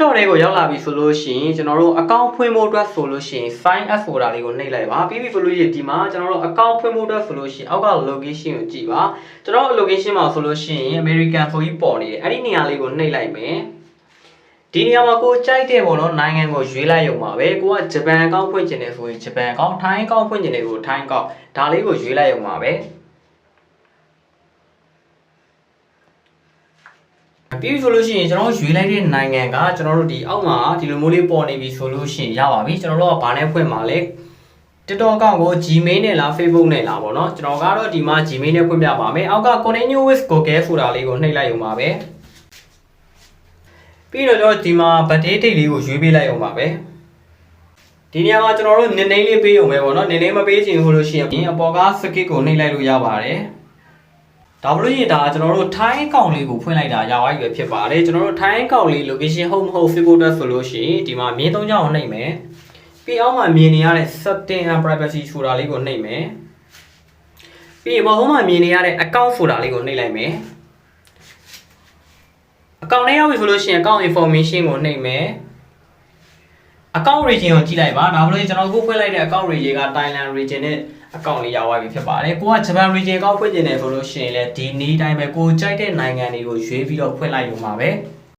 TikTok တွေကိုရောက်လာပြီဆိုလို့ရှိရင်ကျွန်တော်တို့ account ဖွင့်ဖို့အတွက်ဆိုလို့ရှိရင် sign up ဆိုတာလေးကိုနှိပ်လိုက်ပါပြီးပြီဆိုလို့ရှိရင်ဒီမှာကျွန်တော်တို့ account ဖွင့်ဖို့အတွက်ဆိုလို့ရှိရင်အောက်က location ကိုကြည့်ပါကျွန်တော်တို့ location မှာဆိုလို့ရှိရင် American ဆိုပြီးပေါ်နေတယ်အဲ့ဒီနေရာလေးကိုနှိပ်လိုက်မယ်ဒီနေရာမှာကိုကြိုက်တဲ့ပေါ့နော်နိုင်ငံကိုရွေးလိုက်ရုံပါပဲကိုကဂျပန် account ဖွင့်ချင်တယ်ဆိုရင်ဂျပန် account ထိုင်း account ဖွင့်ချင်တယ်ကိုထိုင်း account ဒါလေးကိုရွေးလိုက်ရုံပါပဲပြီးဆိုလို့ရှိရင်ကျွန်တော်ရွေးလိုက်တဲ့နိုင်ငံကကျွန်တော်တို့ဒီအောက်မှာဒီလိုမျိုးလေးပေါ်နေပြီဆိုလို့ရှိရင်ရပါပြီကျွန်တော်တို့ကဘာနဲ့ဖွင့်မှာလဲ TikTok account ကို Gmail နဲ့လား Facebook နဲ့လားပေါ့နော်ကျွန်တော်ကတော့ဒီမှာ Gmail နဲ့ဖွင့်ပြပါမယ်အောက်က Continue with Google ဆိုတာလေးကိုနှိပ်လိုက်ရုံပါပဲပြီးတော့ကျွန်တော်ဒီမှာ birthday date လေးကိုရွေးပေးလိုက်ရုံပါပဲဒီနေရာမှာကျွန်တော်တို့နည်းနည်းလေးပေးရုံပဲပေါ့နော်နည်းနည်းမပေးချင်ဘူးလို့ရှိရင်အပေါ်က skip ကိုနှိပ်လိုက်လို့ရပါတယ်ဒါဘလို့ရင်ဒါကျွန်တော်တို့ထိုင်းအကောင့်လေးကိုဖွင့်လိုက်တာရပါပြီပဲဖြစ်ပါတယ်ကျွန်တော်တို့ထိုင်းအကောင့်လေး location ဟုတ်မဟုတ် Facebook တက်ဆိုလို့ရှိရင်ဒီမှာမြင်းသုံးချောင်းကိုနှိပ်မယ်ပြီးအောင်မှာမြင်နေရတဲ့ setting and privacy ဆိုတာလေးကိုနှိပ်မယ်ပြီးရင်ဟိုမှာမြင်နေရတဲ့ account ဆိုတာလေးကိုနှိပ်လိုက်မယ်အကောင့်ထဲရောက်ပြီဆိုလို့ရှိရင် account information ကိုနှိပ်မယ် account region ကိုကြည့်လိုက်ပါဒါဘလို့ကျွန်တော်အခုဖွင့်လိုက်တဲ့ account region က Thailand region နဲ့အကောင့်လေးရောက်သွားပြီဖြစ်ပါတယ်ကိုကဂျပန် region အကောင့်ဖွင့်ကျင်တယ်ဆိုလို့ရှိရင်လည်းဒီနည်းတိုင်းပဲကိုကြိုက်တဲ့နိုင်ငံတွေကိုရွေးပြီးတော့ဖွင့်လိုက်ရုံပါပဲ